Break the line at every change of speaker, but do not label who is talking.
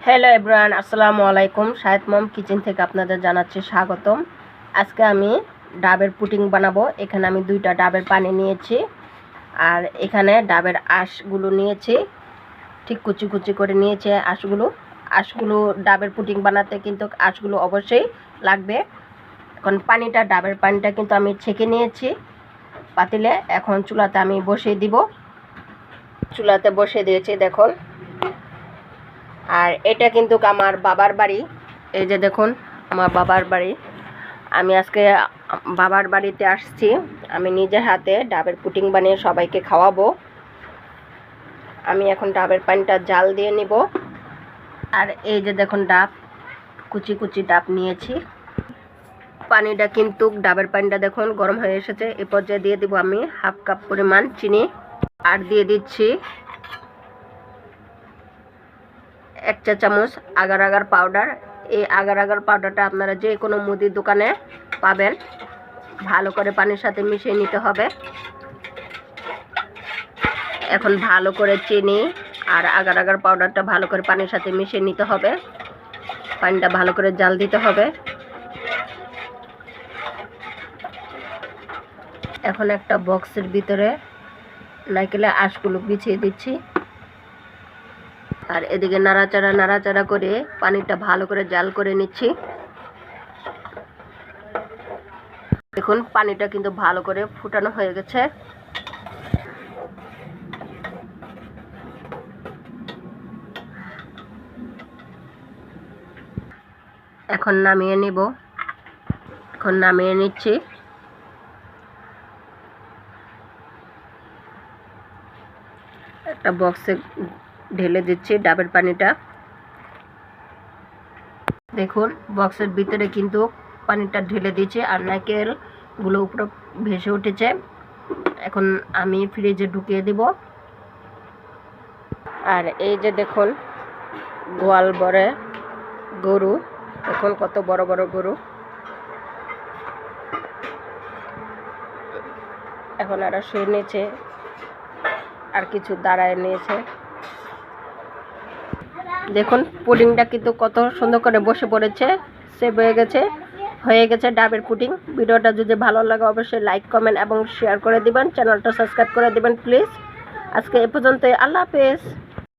Hello everyone, আসসালামু আলাইকুম। শাহেদ মম kitchen থেকে আপনাদের জানাচ্ছি স্বাগতম। আজকে আমি ডাবের পুডিং বানাবো। এখানে আমি 2টা ডাবের পানি নিয়েছি, আর এখানে ডাবের আঁশগুলো নিয়েছি, ঠিক কুচি কুচি করে নিয়েছি আঁশগুলো ডাবের পুডিং বানাতে কিন্তু আঁশগুলো অবশ্যই লাগবে। এখন ডাবের পানিটা কিন্তু আমি ছেঁকে নিয়েছি পাতিলে। এখন চুলাতে আমি বসিয়ে দিব। চুলাতে বসিয়ে দিয়েছি দেখুন। আর এটা কিন্তু আমার বাবার বাড়ি। এই যে দেখুন আমার বাবার বাড়ি। আমি আজকে বাবার বাড়িতে আসছি। আমি নিজের হাতে ডাবের পুডিং বানিয়ে সবাইকে খাওয়াবো। আমি এখন ডাবের পানিটা জাল দিয়ে নিব। আর এই যে দেখুন ডাব, কুচি কুচি ডাব নিয়েছি। ডাবের পানিটা দেখুন গরম হয়ে এসেছে। এ পর্যায়ে দিয়ে দিব আমি 1/2 কাপ পরিমাণ চিনি, আর দিয়ে দিচ্ছি 1 চা চামচ আগার আগার পাউডার। এই আগার আগার পাউডারটা আপনারা যে কোনো মুদির দোকানে পাবেন। ভালো করে পানির সাথে মিশিয়ে নিতে হবে। এখন ভালো করে চিনি আর আগার আগার পাউডারটা ভালো করে পানির সাথে মিশিয়ে নিতে হবে। পানিটা ভালো করে জাল দিতে হবে। এখন একটা বক্সের ভিতরে নারকেলের আঁশগুলো বিছিয়ে দিচ্ছি, আর এদিকে নাড়াচাড়া করে পানিটা ভালো করে জাল করে নিচ্ছি। দেখুন পানিটা কিন্তু ভালো করে ফুটানো হয়ে গেছে। এখন নামিয়ে নিচ্ছি। একটা বক্সে ঢেলে দিচ্ছি ডাবের পানিটা। দেখুন বক্সের ভিতরে কিন্তু পানিটা ঢেলে দিয়েছি, আর নারকেলগুলো উপরে ভেসে উঠেছে। এখন আমি ফ্রিজে ঢুকিয়ে দিব। আর এই যে দেখুন গোয়াল বড়ে গরু, দেখুন কত বড় বড় গরু। এখন এরা শুয়ে নিয়েছে, আর কিছু দাঁড়ায় নিয়েছে। দেখুন পুডিংটা কিন্তু কত সুন্দর করে বসে পড়েছে, সেভ হয়ে গেছে ডাবের পুডিং। ভিডিওটা যদি ভালো লাগে অবশ্যই লাইক, কমেন্ট এবং শেয়ার করে দিবেন। চ্যানেলটা সাবস্ক্রাইব করে দিবেন প্লিজ। আজকে এ পর্যন্তই। আল্লাহ হাফেজ।